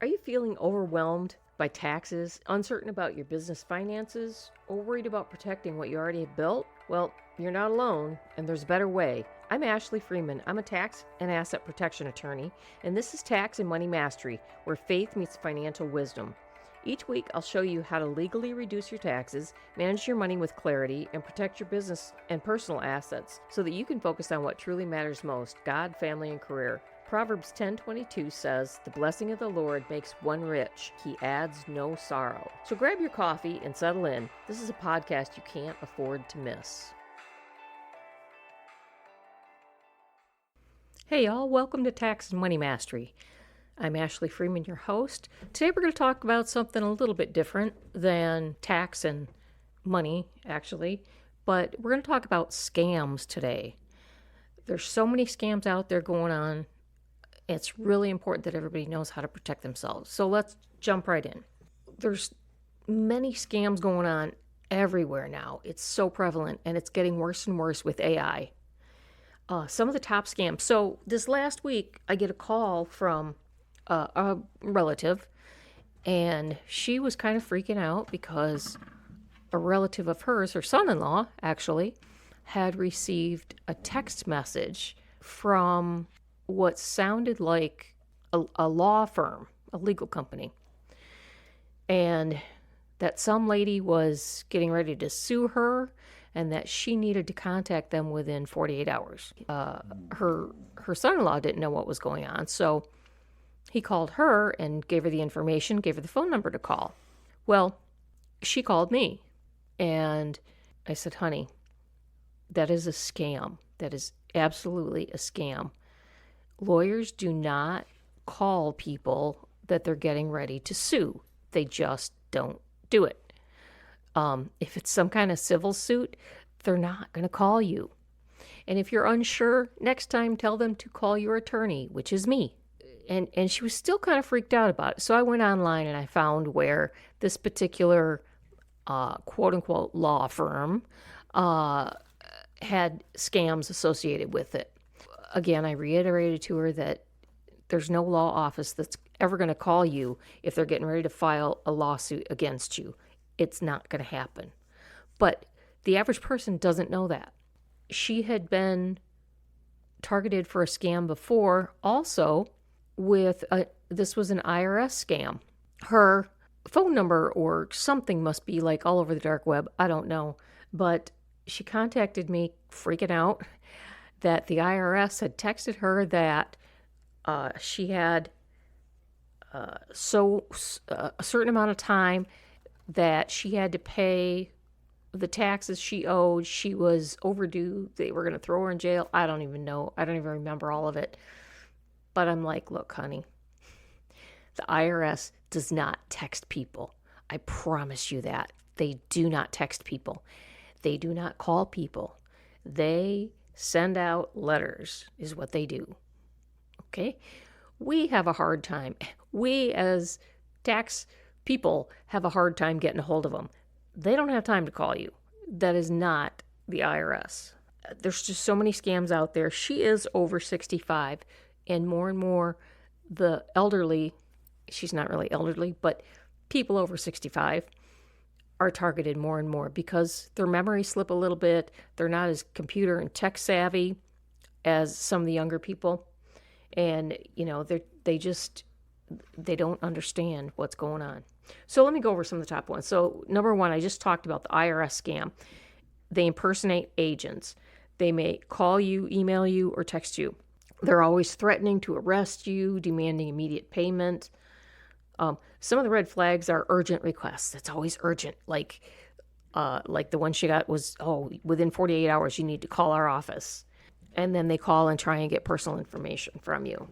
Are you feeling overwhelmed by taxes, uncertain about your business finances, or worried about protecting what you already have built? Well, you're not alone, and there's a better way. I'm Ashley Freeman. I'm a tax and asset protection attorney, and this is Tax and Money Mastery, where faith meets financial wisdom. Each week, I'll show you how to legally reduce your taxes, manage your money with clarity, and protect your business and personal assets so that you can focus on what truly matters most: God, family, and career. Proverbs 10:22 says, "The blessing of the Lord makes one rich. He adds no sorrow." So grab your coffee and settle in. This is a podcast you can't afford to miss. Hey y'all, welcome to Tax and Money Mastery. I'm Ashley Freeman, your host. Today we're going to talk about something a little bit different than tax and money, actually. But we're going to talk about scams today. There's so many scams out there going on. It's really important that everybody knows how to protect themselves. So let's jump right in. There's many scams going on everywhere now. It's so prevalent, and it's getting worse and worse with AI. Some of the top scams. So this last week, I get a call from a relative, and she was kind of freaking out because a relative of hers, her son-in-law actually, had received a text message from what sounded like a law firm, a legal company, and that some lady was getting ready to sue her and that she needed to contact them within 48 hours. Her son-in-law didn't know what was going on, so he called her and gave her the information, gave her the phone number to call. Well, she called me, and I said, "Honey, that is a scam. That is absolutely a scam. Lawyers do not call people that they're getting ready to sue. They just don't do it. If it's some kind of civil suit, they're not going to call you. And if you're unsure, next time tell them to call your attorney, which is me." And she was still kind of freaked out about it. So I went online and I found where this particular quote-unquote law firm had scams associated with it. Again, I reiterated to her that there's no law office that's ever going to call you if they're getting ready to file a lawsuit against you. It's not going to happen. But the average person doesn't know that. She had been targeted for a scam before, also with this was an IRS scam. Her phone number or something must be like all over the dark web. I don't know. But she contacted me freaking out that the IRS had texted her that she had a certain amount of time that she had to pay the taxes she owed. She was overdue. They were going to throw her in jail. I don't even know. I don't even remember all of it. But I'm like, look, honey, the IRS does not text people. I promise you that. They do not text people. They do not call people. They send out letters is what they do. Okay? We have a hard time. We as tax people have a hard time getting a hold of them. They don't have time to call you. That is not the IRS. There's just so many scams out there. She is over 65, and more the elderly, she's not really elderly, but people over 65 are targeted more and more because their memories slip a little bit. They're not as computer and tech savvy as some of the younger people. And, you know, they don't understand what's going on. So let me go over some of the top ones. So number one, I just talked about the IRS scam. They impersonate agents. They may call you, email you, or text you. They're always threatening to arrest you, demanding immediate payment. Some of the red flags are urgent requests. It's always urgent. Like the one she got was, within 48 hours, you need to call our office. And then they call and try and get personal information from you.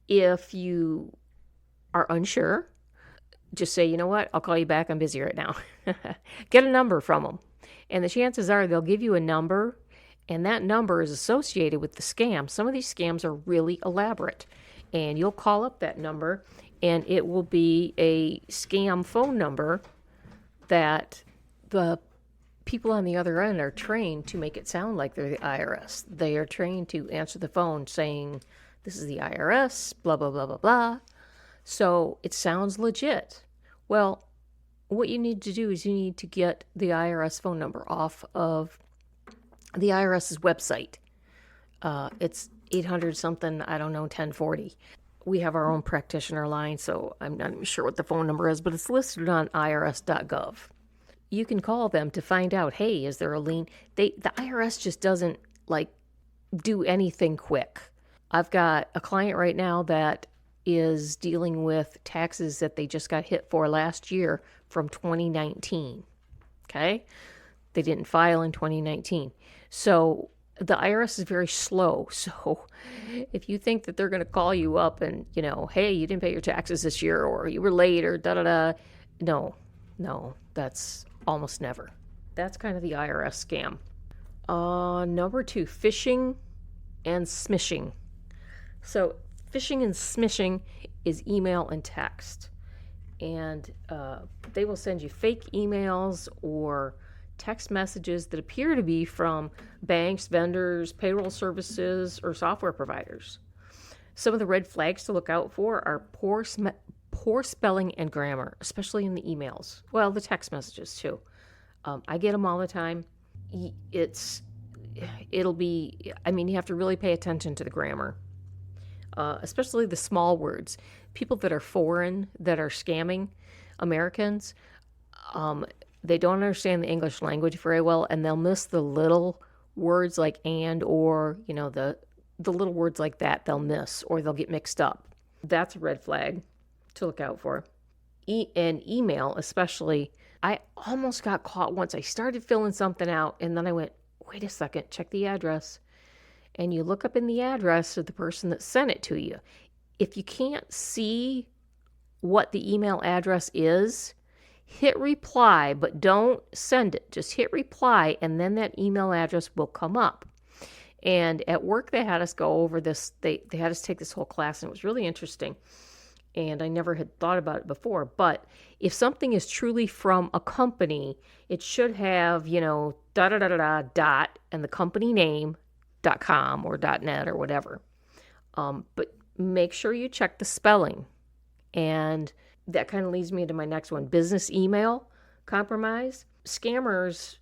If you are unsure, just say, you know what, I'll call you back. I'm busy right now. Get a number from them. And the chances are they'll give you a number, and that number is associated with the scam. Some of these scams are really elaborate. And you'll call up that number, and it will be a scam phone number that the people on the other end are trained to make it sound like they're the IRS. They are trained to answer the phone saying, "This is the IRS, blah, blah, blah, blah, blah." So it sounds legit. Well, what you need to do is you need to get the IRS phone number off of the IRS's website. It's 800 something, I don't know, 1040. We have our own practitioner line, so I'm not even sure what the phone number is, but it's listed on irs.gov. You can call them to find out, hey, is there a lien? The IRS just doesn't do anything quick. I've got a client right now that is dealing with taxes that they just got hit for last year from 2019. Okay? They didn't file in 2019. So the IRS is very slow. So if you think that they're going to call you up and, hey, you didn't pay your taxes this year, or you were late, or da-da-da, no, that's almost never. That's kind of the IRS scam. Number 2, phishing and smishing. So phishing and smishing is email and text. And they will send you fake emails or text messages that appear to be from banks, vendors, payroll services, or software providers. Some of the red flags to look out for are poor spelling and grammar, especially in the emails. Well, the text messages too. I get them all the time. You have to really pay attention to the grammar, especially the small words. People that are foreign, that are scamming Americans, they don't understand the English language very well, and they'll miss the little words like and, or, the little words like that they'll miss, or they'll get mixed up. That's a red flag to look out for. And email, especially, I almost got caught once. I started filling something out, and then I went, wait a second, check the address. And you look up in the address of the person that sent it to you. If you can't see what the email address is, hit reply, but don't send it. Just hit reply, and then that email address will come up. And at work, they had us go over this. They had us take this whole class, and it was really interesting. And I never had thought about it before. But if something is truly from a company, it should have, dot, and the company name, .com or .net or whatever. But make sure you check the spelling. And that kind of leads me to my next one, business email compromise. Scammers,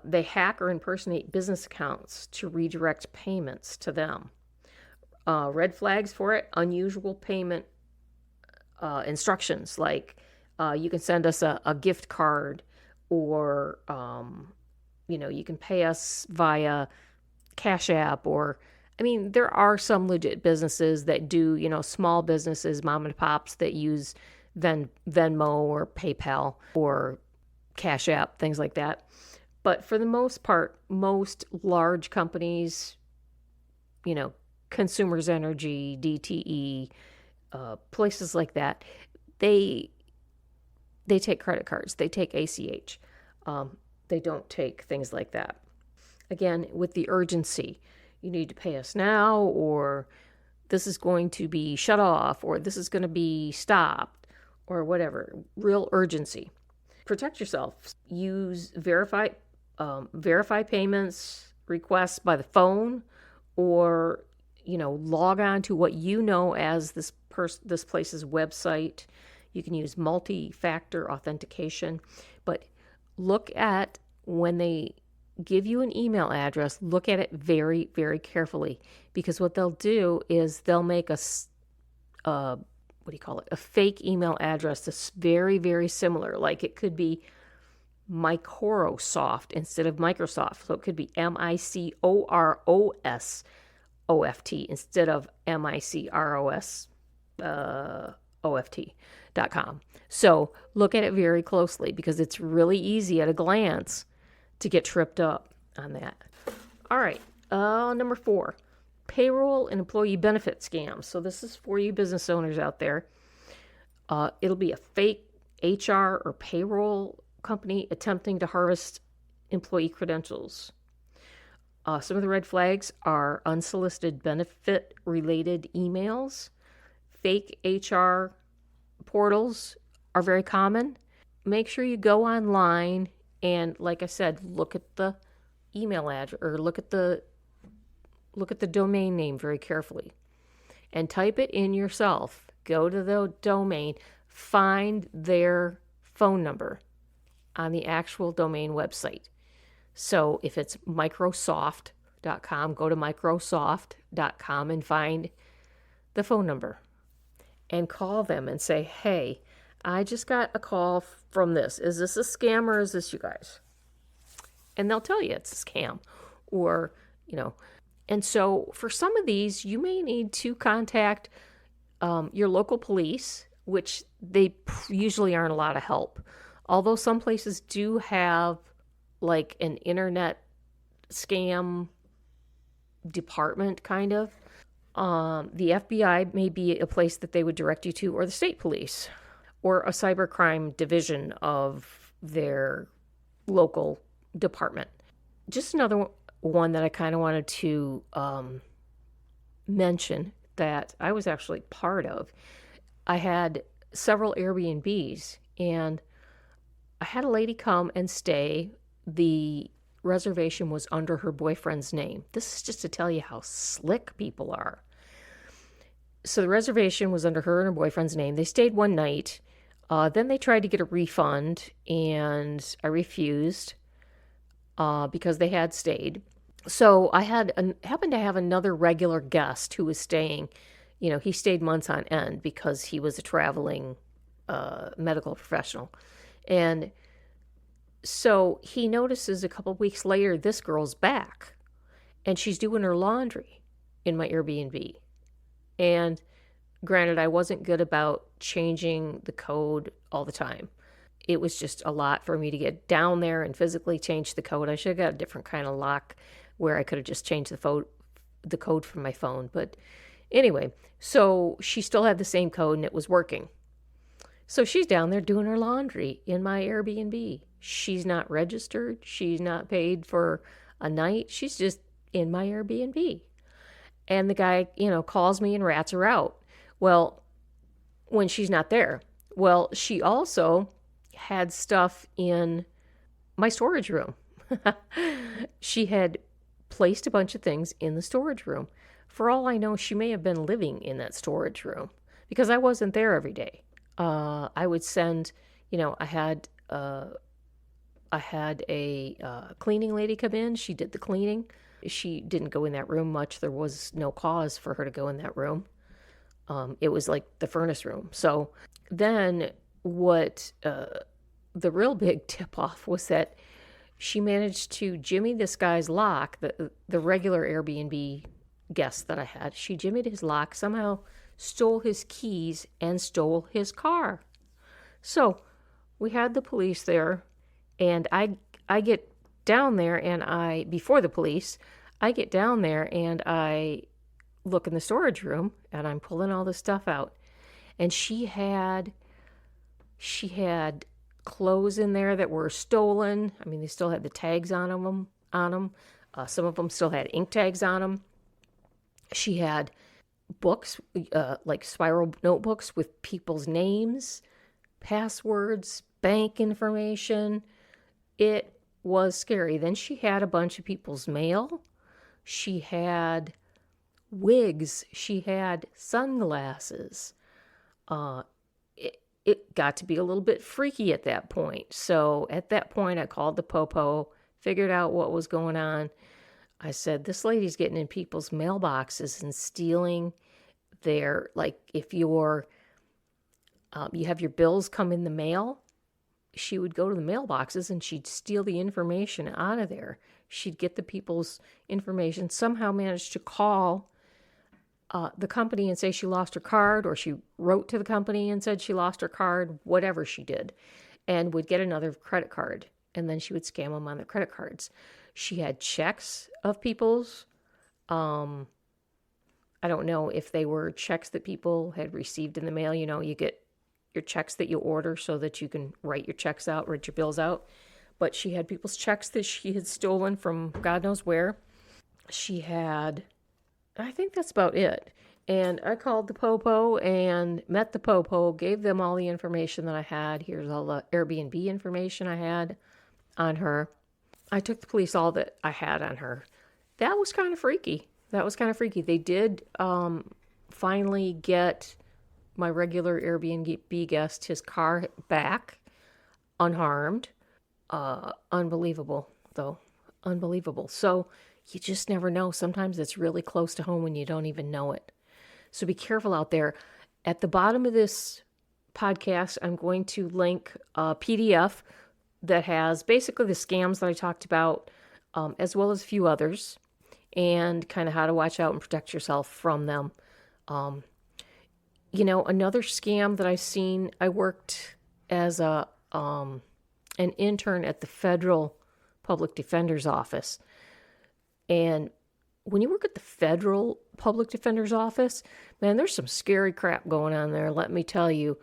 they hack or impersonate business accounts to redirect payments to them. Red flags for it, unusual payment instructions, like you can send us a gift card, or you can pay us via Cash App, or there are some legit businesses that do, small businesses, mom and pops that use Venmo or PayPal or Cash App, things like that. But for the most part, most large companies, Consumers Energy, DTE, places like that, they take credit cards. They take ACH. They don't take things like that. Again, with the urgency, you need to pay us now, or this is going to be shut off, or this is going to be stopped, or whatever. Real urgency. Protect yourself. Use verify payments requests by the phone, or log on to what as this place's website. You can use multi-factor authentication, but look at when they give you an email address, look at it very, very carefully, because what they'll do is they'll make a fake email address that's very, very similar. Like it could be Microsoft instead of Microsoft. So it could be MICOROSOFT instead of MICROSOFT.com. So look at it very closely, because it's really easy at a glance to get tripped up on that. All right. Number 4, payroll and employee benefit scams. So this is for you business owners out there. It'll be a fake HR or payroll company attempting to harvest employee credentials. Some of the red flags are unsolicited benefit-related emails. Fake HR portals are very common. Make sure you go online and, like I said, look at the email address, or look at the domain name very carefully, and type it in yourself. go to the domain, find their phone number on the actual domain website. So if it's Microsoft.com, go to Microsoft.com and find the phone number and call them and say, hey, I just got a call from this. Is this a scam or is this you guys? And they'll tell you it's a scam. Or, and so for some of these, you may need to contact your local police, which they usually aren't a lot of help. Although some places do have like an internet scam department, kind of. The FBI may be a place that they would direct you to, or the state police, or a cybercrime division of their local department. Just another one that I kind of wanted to mention that I was actually part of. I had several Airbnbs, and I had a lady come and stay. The reservation was under her boyfriend's name. This is just to tell you how slick people are. So the reservation was under her and her boyfriend's name. They stayed one night. Then they tried to get a refund, and I refused because they had stayed. So I happened to have another regular guest who was staying. He stayed months on end because he was a traveling medical professional. And so he notices a couple weeks later, this girl's back, and she's doing her laundry in my Airbnb. And granted, I wasn't good about changing the code all the time. It was just a lot for me to get down there and physically change the code. I should have got a different kind of lock where I could have just changed the code from my phone. But anyway, so she still had the same code and it was working. So she's down there doing her laundry in my Airbnb. She's not registered. She's not paid for a night. She's just in my Airbnb. And the guy, calls me and rats her out. Well, when she's not there. Well, she also had stuff in my storage room. She had placed a bunch of things in the storage room. For all I know, she may have been living in that storage room because I wasn't there every day. I would send, I had a cleaning lady come in. She did the cleaning. She didn't go in that room much. There was no cause for her to go in that room. It was like the furnace room. So then what the real big tip-off was that she managed to jimmy this guy's lock, the regular Airbnb guest that I had. She jimmied his lock, somehow stole his keys, and stole his car. So we had the police there, and I get down there, and before the police, I get down there and I look in the storage room, and I'm pulling all this stuff out. And she had clothes in there that were stolen. I mean, they still had the tags on them. Some of them still had ink tags on them. She had books, like spiral notebooks with people's names, passwords, bank information. It was scary. Then she had a bunch of people's mail. She had wigs. She had sunglasses. It got to be a little bit freaky at that point. So at that point, I called the popo, figured out what was going on. I said, this lady's getting in people's mailboxes and stealing their, like, if you have your bills come in the mail, she would go to the mailboxes and she'd steal the information out of there. She'd get the people's information, somehow managed to call the company and say she lost her card, or she wrote to the company and said she lost her card, whatever she did, and would get another credit card. And then she would scam them on their credit cards. She had checks of people's. I don't know if they were checks that people had received in the mail. You get your checks that you order so that you can write your checks out, write your bills out. But she had people's checks that she had stolen from God knows where. She had, I think that's about it. And I called the popo and met the popo, gave them all the information that I had. Here's all the Airbnb information I had on her. I took the police all that I had on her. That was kind of freaky. They did finally get my regular Airbnb guest his car back unharmed. Unbelievable, though. Unbelievable. So you just never know. Sometimes it's really close to home when you don't even know it. So be careful out there. At the bottom of this podcast, I'm going to link a PDF that has basically the scams that I talked about, as well as a few others, and kind of how to watch out and protect yourself from them. Another scam that I've seen, I worked as an intern at the Federal Public Defender's Office. And when you work at the Federal Public Defender's Office, man, there's some scary crap going on there, let me tell you.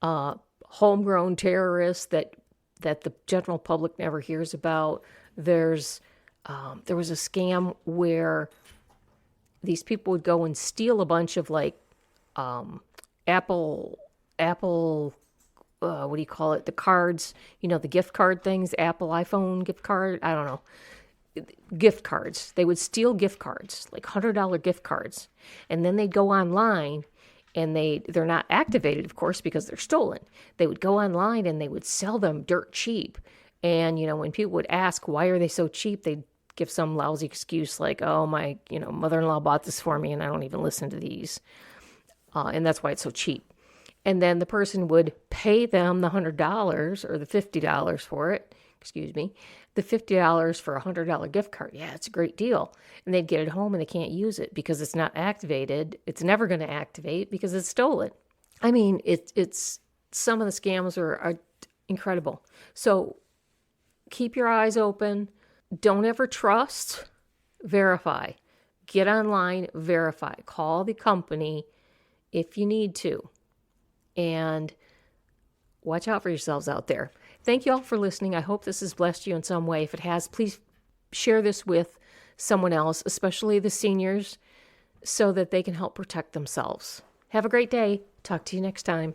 Homegrown terrorists that the general public never hears about. There was a scam where these people would go and steal a bunch of Apple, what do you call it? The cards, the gift card things, Apple iPhone gift card. I don't know. Gift cards. They would steal gift cards, like $100 gift cards. And then they'd go online and they're not activated, of course, because they're stolen. They would go online and they would sell them dirt cheap. And, when people would ask, why are they so cheap? They'd give some lousy excuse like, oh, my, mother-in-law bought this for me and I don't even listen to these. And that's why it's so cheap. And then the person would pay them the $100 or the $50 for it. The $50 for a $100 gift card. Yeah, it's a great deal. And they'd get it home and they can't use it because it's not activated. It's never going to activate because it's stolen. I mean, it's some of the scams are incredible. So keep your eyes open. Don't ever trust. Verify. Get online, verify. Call the company if you need to. And watch out for yourselves out there. Thank you all for listening. I hope this has blessed you in some way. If it has, please share this with someone else, especially the seniors, so that they can help protect themselves. Have a great day. Talk to you next time.